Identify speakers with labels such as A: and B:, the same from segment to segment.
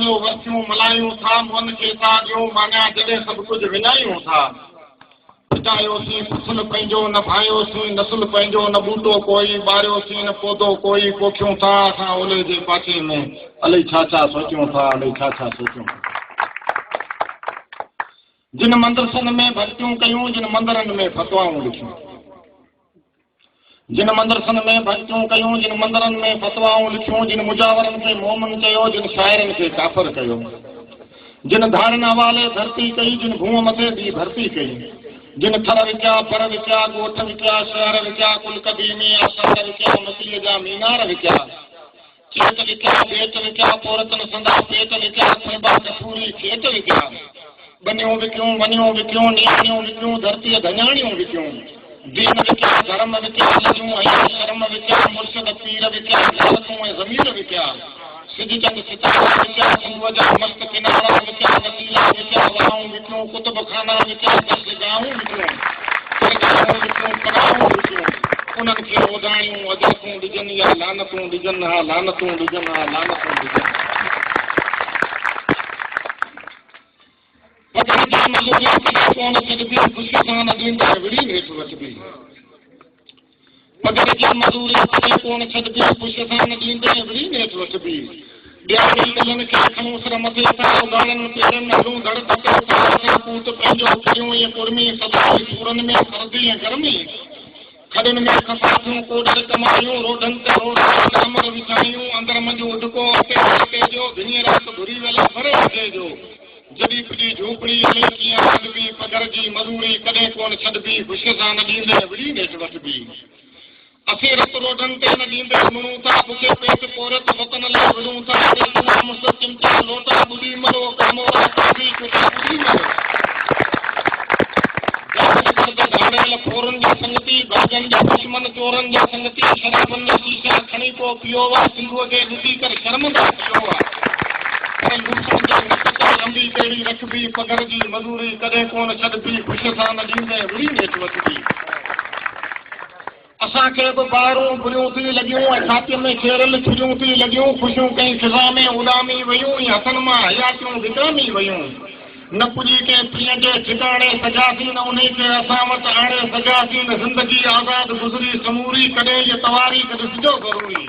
A: मज़ो वरसियूं मल्हायूं था मन खे था ॾियो माना जॾहिं सभु कुझु विञायूं था पिटायोसीं फुल पंहिंजो न भायोसीं नसुल पंहिंजो न बूटो कोई ॿारियोसीं न पौधो कोई पोखियूं था असां ओले जे पासे में अलाही छा छा सोचियूं था अलाही छा छा सोचियूं था जिन मंदरसनि में भक्तियूं कयूं जिन मंदरनि में फतवाऊं लिखियूं जिन मंदरसनि में भक्तियूं कयूं जिन मंदरनि में फतवाऊं लिखियूं जिन मुजावरनि खे मोमन कयो जिन शाइरनि खे काफ़िर कयो जिन धारन हवाले धरती कई जिन भूम मथे ॿी भरती कई जिन थर विकिया पर विकिया ॻोठ विकिया शहर विकिया कुल कदीमी आसार विकिया मसीह जा मीनार विकिया चेट विकिया बेट विकिया पोरतन संदा पेट विकिया खुंबा कसूरी खेत विकिया बनियूं विकियूं वनियूं विकियूं नियाणियूं विकियूं धरतीअ धञाणियूं विकियूं दीन विकिया धर्म विकिया लजूं ऐं शर्म विकिया मुर्शिद पीर विकिया ज़ालतूं ऐं ज़मीर विकिया सिज चंद सितारा विकिया सिंधुअ जा मस्त किनारा विकिया वसीला विकिया वाऊं विकियूं कुतुब खाना विकिया दर्शगाहूं विकियूं सरगाहूं विकियूं पनाहूं विकियूं उन्हनि खे उधाणियूं अजातूं ॾिजनि या लानतूं ॾिजनि हा लानतूं ॾिजनि हा लानतूं ॾिजनि पगड़ जी मज़ूरी कोन छॾबी ख़ुशी सां न ॾींदे विड़ी हेठि वठबी पगड़ जी मज़ूरी कोन छॾबी ख़ुशी सां न ॾींदे विड़ी हेठि वठबी ॾियारी मिलनि खे खणूं सिर मथे था उगाड़नि पेरनि हलूं धड़ धके था पूत पंहिंजो करियूं इहे कुर्मी सदाई सूरनि में सर्दी ऐं गर्मी खॾनि में खसासूं कोडर कमायूं रोडनि ते रोड कमर विछायूं अंदरि मंझि उॾको अटे जो ॾींहुं राति घुरी वेला भरे अटे जो जॾहिं पुॼी झूपड़ी हले कीअं छॾबी पगड़ जी मज़ूरी कॾहिं कोन छॾबी ख़ुशीअ सां न ॾींदे विड़ी हेठि वठबी असीं रत रोडनि ते न ॾींदे मुणूं था बुखे पेट पोरे त वतन लाइ विड़ूं था चिमचा लोटा ॿुॾी मरो कामोरा काफ़ी कुता ॿुॾी मरो भाड़ियल फोरनि जा संगती भाॼनि जा दुश्मन चोरनि जा संगती शराबनि जा शीशा खणी पोइ पीओ आहे सिंधुअ खे ॾिसी करे शर्मंदा पियो आहे पर लूसनि जा नकता लंबी कहिड़ी रखबी पगड़ जी मज़ूरी कॾहिं कोन छॾबी ख़ुशीअ सां न ॾींदे विड़ी हेठि वठबी असांखे बि ॿारूं बुरियूं थी लॻियूं ऐं छातीअ में खेरल छुरियूं थी लॻियूं ख़ुशियूं कई फिज़ा में उॾामी वयूं ऐं हथनि मां हयातियूं विकामी वयूं न पुॼी कंहिं पीअ जे ठिकाणे सजासीं न उन खे असां वटि आणे सजासीं न ज़िंदगी आज़ादु गुज़री समूरी कॾहिं इहा तवारी ॾिसिजो ज़रूरी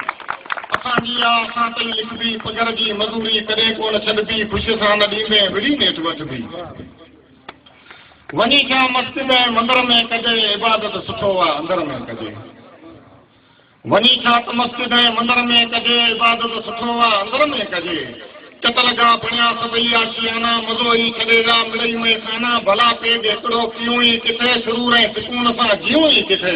A: असांजी आहे असां ताईं लिखबी पगड़ जी मज़ूरी कॾहिं कोन छॾबी ख़ुशीअ सां न ॾींदे विड़ी हेठि वठबी वञी छा मस्जिद ऐं मंदर में कजे इबादत सुठो आहे अंदर में कजे वञी छा त मस्जिद ऐं मंदर में कजे इबादत सुठो आहे अंदर में कजे कतल जा बणिया सभई आशियाना मज़ो ई छॾेगा मिड़ई में खाना भला पेट हिकिड़ो पियूं ई किथे सुरूर ऐं सुकून सां जियूं ई किथे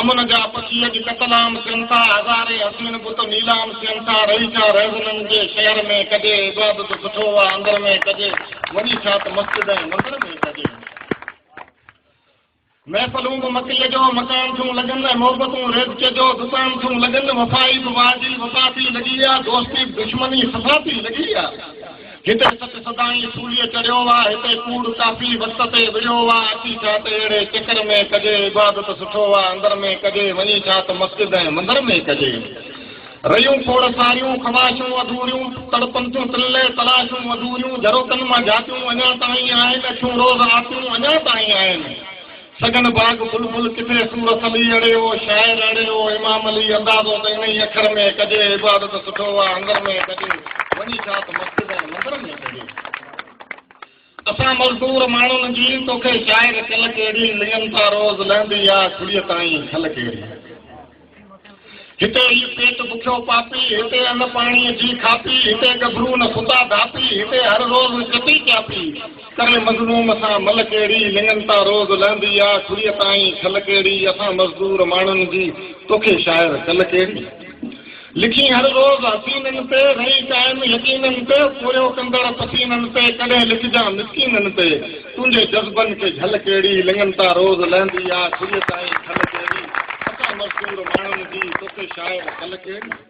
A: अमन जा पखी अॼु कतलाम थियनि था हज़ारे हसीन बुत नीलाम थियनि था रही छा रहज़ननि जे शहर में कजे इबादत सुठो आहे अंदर में कजे वञी छा त मस्जिद ऐं मंदर में कजे महफ़लूं बि मकीअ जो मकान थियूं लॻनि मोहबतूं रिज़्क़ जो दुकान थियूं लॻनि वफ़ाई बि वाजी वफ़ा थी लॻी आहे दोस्ती दुश्मनी सफ़ा थी लॻी आहे हिते सच सदाई सूलीअ चढ़ियो आहे हिते कूड़ काफ़ी वक़्त ते विढ़ियो आहे अची छा त अहिड़े चकर में कजे इबादत सुठो आहे अंदर में कजे वञी छा त मस्जिद ऐं मंदर में कजे रहियूं खोड़ सारियूं ख़वाशूं अधूरियूं तड़पनि थियूं तिले तलाशूं अधूरियूं जरोकनि मां झातियूं अञा ताईं आहिनि अखियूं रोज़ आतियूं अञा ताईं आहिनि सगन बाग बुलबुल किथे सूरत अली अड़ियो शाइर अड़ियो इमाम अली अंदाज़ो त इन ई अखर में कजे इबादत सुठो आहे अंदर में कजे वञी छा त मस्जिद ऐं मंदर में कजे असां मज़दूर माण्हुनि जी तोखे शाइर कल कहिड़ी लियनि था रोज़ लहंदी आहे खुड़ीअ ताईं खल कहिड़ी हिते ही पेट बुखियो पापी हिते अन्न पाणीअ जी खापी हिते गभरू न सुता धापी हिते हर रोज़ चटी चापी करे मज़लूम सां मल कहिड़ी लिंगनि था रोज़ लहंदी आहे खुड़ीअ ताईं खल कहिड़ी असां मज़दूर माण्हुनि जी तोखे शाइर कल कहिड़ी लिखी हर रोज़ हसीननि ते रही क़ाइम यकीननि ते पूरियो कंदड़ पसीननि ते कॾहिं लिखजां मिसकीननि ते तुंहिंजे जज़्बनि खे झल कहिड़ी लिंगनि था रोज़ लहंदी आहे खुड़ीअ ताईं खल कहिड़ी असां मज़दूर माण्हुनि जी तोखे शाइर कल कहिड़ी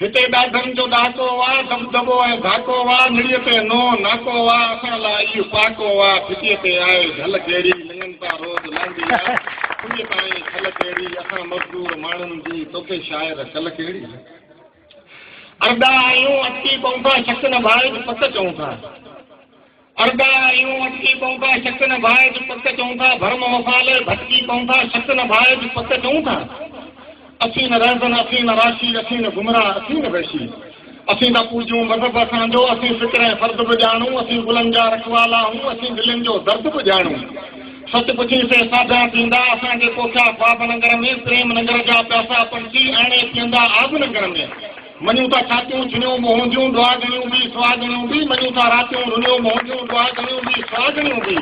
A: हिते ॾाढनि जो ॾाको आहे दबदबो ऐं धाको आहे निड़ीअ ते नो नाको आहे असां लाइ इहो पाको आहे फिटीअ ते आहे झल कहिड़ी लिंगनि था रोज़ लहंदी आहे खुड़ीअ ताईं खल कहिड़ी असां मज़दूर माण्हुनि जी तोखे शाइर कल कहिड़ी अरदा आहियूं अटकी पऊं था शक न भाए जो पक चऊं था अरदा आहियूं अटकी पऊं था शक न भाए जो पक चऊं था भरम वफ़ाले भटकी पऊं था शक न भाए जो पक चऊं था असीं न रहज़न असीं न राशी असीं न गुमराह असीं न वैशी असीं था पूजूं मज़हब असांजो असीं फ़िक्र ऐं फ़र्द बि ॼाणूं असीं गुलनि जा रखवाला आहियूं असीं दिलनि जो दर्द बि ॼाणूं सच पुछीसे साधा थींदा असांजे पोखिया ख्वाब नगर में प्रेम नगर जा प्यासा पंछी आणे पीअंदा आब नगर में मञूं था छातियूं छिनियूं मोहंदियूं दुआगणियूं बि सुहागणियूं बि मञूं था रातियूं रुनियूं मोहंदियूं दुआगणियूं बि सुहागणियूं बि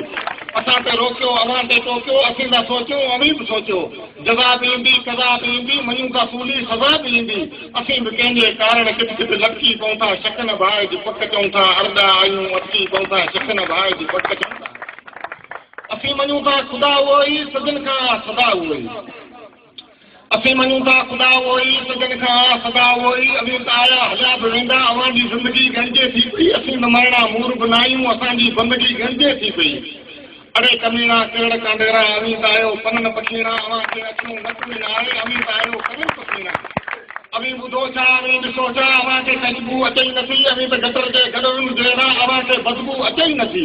A: असां ते रोकियो अवां ते टोकियो असीं था सोचियूं अवीं बि सोचियो जज़ा बि ईंदी सज़ा बि ईंदी मञूं था सूली सज़ा बि ईंदी असीं बि कंहिंजे कारण किथे किथे लटकी पऊं था शक न भाए जी पक चऊं था अरदा आहियूं अटकी पऊं था शक न भाए जी पक चऊं था असीं मञूं था ख़ुदा उहो ई सजन खां सदा उहो ई असीं मञूं था ख़ुदा उहो ई सजन खां सदा उहो ई अभी त आया हलिया बि वेंदा अवां जी ज़िंदगी गणिजे थी पई असीं न मरणा मूर बि न आहियूं असांजी बंदगी गणिजे थी पई अरे कमीना केड़ कांडेरा अवी त आयो पनन पखीणा अवां खे अचूं नचूं न आहे अवी त आयो कमन पखीणा अवी ॿुधो छा अवी ॾिसो छा अवां खे ख़ुशबू अचे ई नथी अवी त गटर जे गॾनि जहिड़ा अवां खे बदबू अचे ई नथी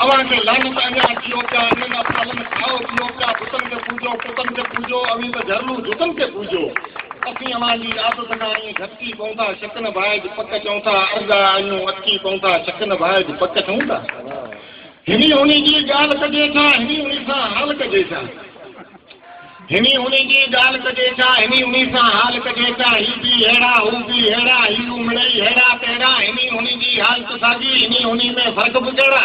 A: अवां खे लानत अञा जियो पिया हिननि फलनि खाओ पियो पिया पुटनि खे पूजो पुटनि खे पूजो अवी त झरलू जुतनि खे पूजो असीं अवां जी आदत खां ईअं घटिजी पऊं था शक न भाए जी पक चऊं था अरदा आहियूं अटकी पऊं था शक न भाए जी पक चऊं था हिनी हुनी जी ॻाल्हि कजे छा हिनी हुनी सां हाल कजे छा हिनी हुनी जी ॻाल्हि कजे छा हिनी हुनी सां हाल कजे छा ही बि अहिड़ा हू बि अहिड़ा ही मिड़ई अहिड़ा तेड़ा हिनी हुनी जी हालत साॻी हिनी हुनी में फ़र्क़ बि कहिड़ा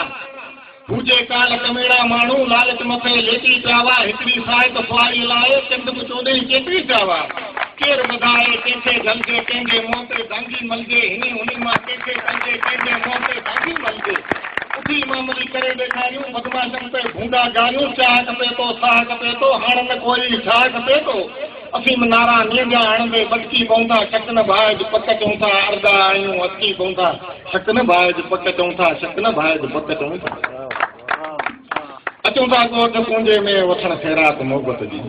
A: पूजे काल कमेड़ा माण्हू लालच मथे लेटी पिया हुआ हिकिड़ी साहित ख्वारी लाइ चंड बि चोॾहीं चेटी पिया हुआ केरु वधाए कंहिंखे झलजे कंहिंजे मुंहं ते दांगी मलजे हिनी हुनी मां कंहिंखे कंहिंजे मुंहं ते दांगी मलजे उथी इमाम अली करे ॾेखारियूं बदमाशनि ते भूंडा गारियूं चाह खपे थो साह खपे थो हाणे न कोई छा खपे थो असीं बि नारा निंजा हणंदे बटकी पऊं था शक न भाए जी पक चऊं था अरदा आहियूं अटकी पऊं था शक न भाए जी पक चऊं था शक न भाए जी पक चऊं था अचूं था ॻोठ पूंजे में वठण ख़ैरात मोहबत जी